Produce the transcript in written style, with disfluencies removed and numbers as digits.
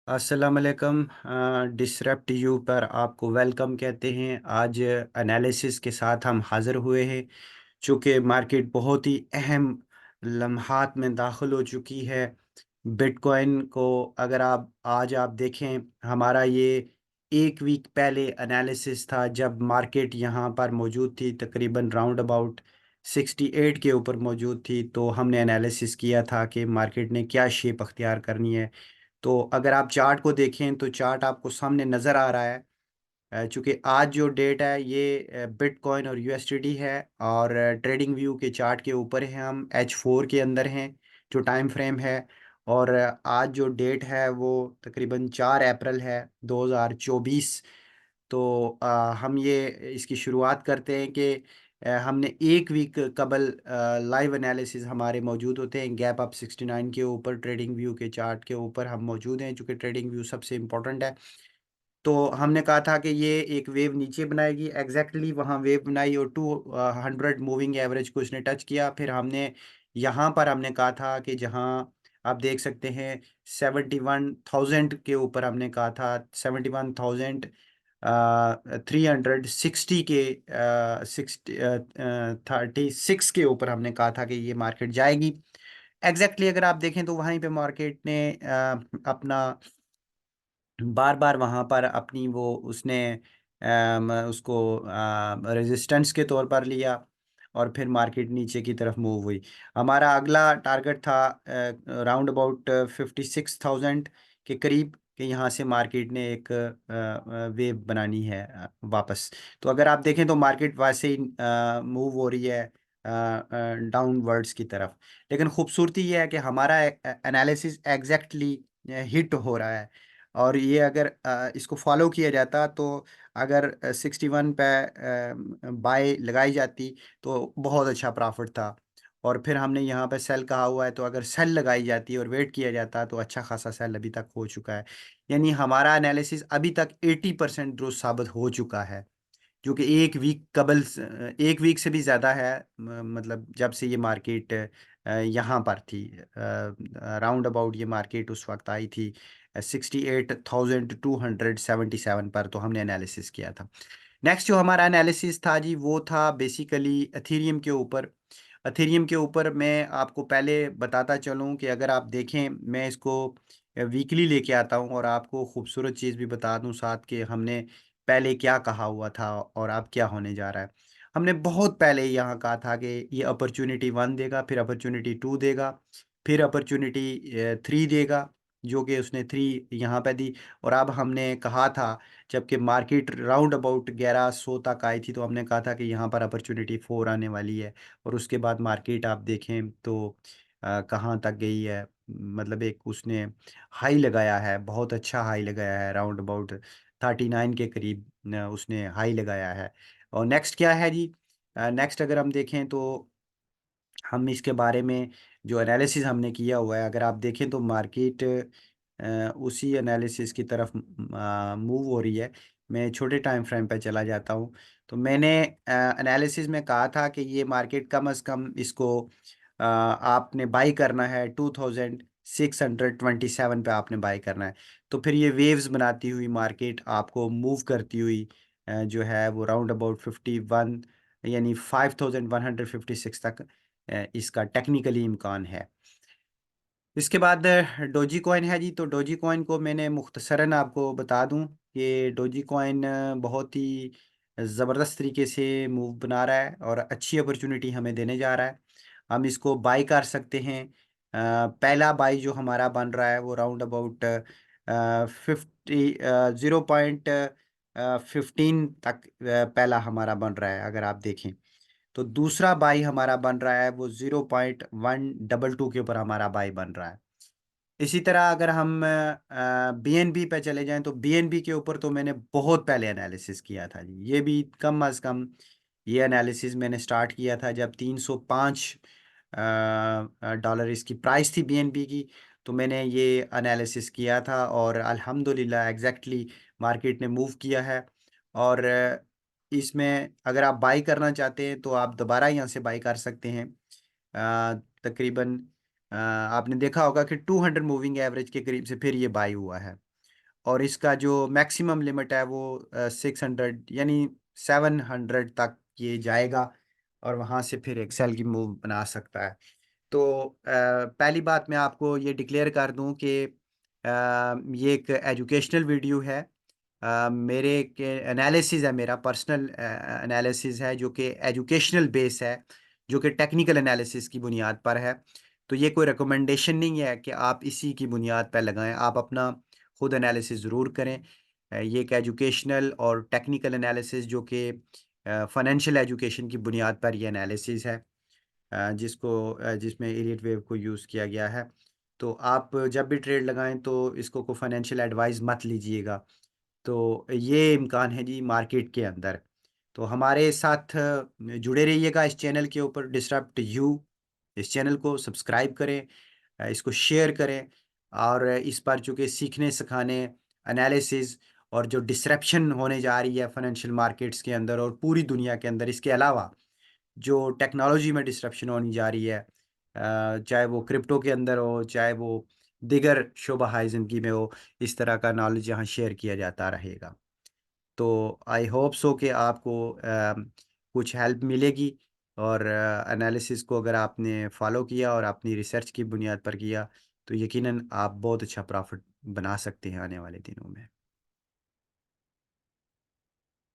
अस्सलाम वालेकुम। Disrupt you पर आपको वेलकम कहते हैं। आज एनालिसिस के साथ हम हाज़िर हुए हैं। चूँकि मार्केट बहुत ही अहम लम्हात में दाखिल हो चुकी है। बिटकॉइन को अगर आप देखें, हमारा ये 1 वीक पहले एनालिसिस था जब मार्केट यहाँ पर मौजूद थी, तकरीबन राउंड अबाउट 68 के ऊपर मौजूद थी। तो हमने एनालिसिस किया था कि मार्केट ने क्या शेप अख्तियार करनी है। तो अगर आप चार्ट को देखें तो चार्ट आपको सामने नज़र आ रहा है। चूँकि आज जो डेट है ये बिटकॉइन और यूएसडीटी है, और ट्रेडिंग व्यू के चार्ट के ऊपर हैं, हम H4 के अंदर हैं जो टाइम फ्रेम है। और आज जो डेट है वो तकरीबन 4 अप्रैल है 2024। तो हम ये इसकी शुरुआत करते हैं कि हमने 1 वीक कबल लाइव एनालिसिस हमारे मौजूद होते हैं गैप अप 69 के ऊपर। ट्रेडिंग व्यू के चार्ट के ऊपर हम मौजूद हैं, चूँकि ट्रेडिंग व्यू सबसे इम्पोर्टेंट है। तो हमने कहा था कि ये एक वेव नीचे बनाएगी, एग्जैक्टली वहाँ वेव बनाई और 200 मूविंग एवरेज को इसने टच किया। फिर हमने यहाँ पर हमने कहा था कि जहाँ आप देख सकते हैं 71,000 के ऊपर हमने कहा था, 71,000 360 के 36 के ऊपर हमने कहा था कि ये मार्केट जाएगी। एग्जैक्टली अगर आप देखें तो वहीं पे मार्केट ने अपना बार-बार वहाँ पर अपनी वो उसने उसको रेजिस्टेंस के तौर पर लिया, और फिर मार्केट नीचे की तरफ मूव हुई। हमारा अगला टारगेट था राउंड अबाउट 56,000 के करीब, कि यहाँ से मार्केट ने एक वेव बनानी है वापस। तो अगर आप देखें तो मार्केट वैसे ही मूव हो रही है डाउनवर्ड्स की तरफ। लेकिन खूबसूरती ये है कि हमारा एनालिसिस एग्जैक्टली हिट हो रहा है। और ये अगर इसको फॉलो किया जाता तो अगर 61 पे बाय लगाई जाती तो बहुत अच्छा प्रॉफिट था। और फिर हमने यहाँ पे सेल कहा हुआ है, तो अगर सेल लगाई जाती और वेट किया जाता तो अच्छा खासा सेल अभी तक हो चुका है। यानी हमारा एनालिसिस अभी तक 80% दुरुस्त साबित हो चुका है, जो कि 1 वीक कबल 1 वीक से भी ज़्यादा है। मतलब जब से ये मार्केट यहाँ पर थी, राउंड अबाउट ये मार्केट उस वक्त आई थी 68,277 पर। तो हमने एनालिसिस किया था। नेक्स्ट जो हमारा एनालिसिस था जी, वो था बेसिकली एथीरियम के ऊपर। एथीरियम के ऊपर मैं आपको पहले बताता चलूँ कि अगर आप देखें, मैं इसको वीकली लेके आता हूँ और आपको खूबसूरत चीज़ भी बता दूँ साथ, कि हमने पहले क्या कहा हुआ था और अब क्या होने जा रहा है। हमने बहुत पहले यहाँ कहा था कि ये अपॉर्चुनिटी 1 देगा, फिर अपॉर्चुनिटी 2 देगा, फिर अपॉर्चुनिटी 3 देगा, जो कि उसने 3 यहाँ पे दी। और अब हमने कहा था, जबकि मार्केट राउंड अबाउट 1100 तक आई थी, तो हमने कहा था कि यहाँ पर अपॉर्चुनिटी 4 आने वाली है। और उसके बाद मार्केट आप देखें तो कहाँ तक गई है। मतलब एक उसने हाई लगाया है, बहुत अच्छा हाई लगाया है, राउंड अबाउट 39 के करीब उसने हाई लगाया है। और नेक्स्ट क्या है जी? नेक्स्ट अगर हम देखें तो हम इसके बारे में जो एनालिसिस हमने किया हुआ है, अगर आप देखें तो मार्केट उसी एनालिसिस की तरफ मूव हो रही है। मैं छोटे टाइम फ्रेम पे चला जाता हूँ। तो मैंने एनालिसिस में कहा था कि ये मार्केट कम से कम इसको आपने बाई करना है 2627 पे आपने बाई करना है। तो फिर ये वेव्स बनाती हुई मार्केट आपको मूव करती हुई जो है वो राउंड अबाउट 51, यानी 5156 तक इसका टेक्निकली इम्कान है। इसके बाद डोजी कॉइन है जी। तो डोजी कॉइन को मैंने मुख्तसरन आपको बता दूं कि डोजी कॉइन बहुत ही ज़बरदस्त तरीके से मूव बना रहा है और अच्छी अपॉर्चुनिटी हमें देने जा रहा है। हम इसको बाई कर सकते हैं। पहला बाई जो हमारा बन रहा है वो राउंड अबाउट 0.15 तक पहला हमारा बन रहा है, अगर आप देखें। तो दूसरा बाई हमारा बन रहा है वो 0.122 के ऊपर हमारा बाई बन रहा है। इसी तरह अगर हम बीएनबी पे चले जाएं, तो बीएनबी के ऊपर तो मैंने बहुत पहले एनालिसिस किया था जी। ये भी कम अज़ कम ये एनालिसिस मैंने स्टार्ट किया था जब 305 डॉलर इसकी प्राइस थी बीएनबी की। तो मैंने ये एनालिसिस किया था और अल्हम्दुलिल्लाह एग्जैक्टली मार्केट ने मूव किया है। और इसमें अगर आप बाई करना चाहते हैं तो आप दोबारा यहाँ से बाई कर सकते हैं। तकरीबन आपने देखा होगा कि 200 मूविंग एवरेज के करीब से फिर ये बाई हुआ है। और इसका जो मैक्सिमम लिमिट है वो 600 यानी 700 तक ये जाएगा और वहाँ से फिर एक्सेल की मूव बना सकता है। तो पहली बात मैं आपको ये डिक्लेयर कर दूँ कि ये एक एजुकेशनल वीडियो है। मेरे के एनालिसिस है, मेरा पर्सनल एनालिसिस है जो कि एजुकेशनल बेस है, जो कि टेक्निकल एनालिसिस की बुनियाद पर है। तो ये कोई रिकमेंडेशन नहीं है कि आप इसी की बुनियाद पर लगाएँ, आप अपना खुद एनालिसिस ज़रूर करें। ये एक एजुकेशनल और टेक्निकल एनालिसिस जो कि फाइनेंशियल एजुकेशन की बुनियाद पर ये एनालिसिस है। जिसमें इलीट वेव को यूज़ किया गया है। तो आप जब भी ट्रेड लगाएँ तो इसको को फाइनेंशियल एडवाइस मत लीजिएगा। तो ये इम्कान है जी मार्केट के अंदर। तो हमारे साथ जुड़े रहिएगा इस चैनल के ऊपर डिसरप्ट यू, इस चैनल को सब्सक्राइब करें, इसको शेयर करें और इस पर चूँकि सीखने सिखाने, एनालिसिस और जो डिसरप्शन होने जा रही है फाइनेंशियल मार्केट्स के अंदर और पूरी दुनिया के अंदर, इसके अलावा जो टेक्नोलॉजी में डिसरप्शन होने जा रही है, चाहे वो क्रिप्टो के अंदर हो, चाहे वो दीगर शोबा ज़िंदगी में हो, इस तरह का नॉलेज यहाँ शेयर किया जाता रहेगा। तो आई होप सो कि आपको कुछ हेल्प मिलेगी और एनालिसिस को अगर आपने फॉलो किया और अपनी रिसर्च की बुनियाद पर किया, तो यकीनन आप बहुत अच्छा प्रॉफ़िट बना सकते हैं आने वाले दिनों में।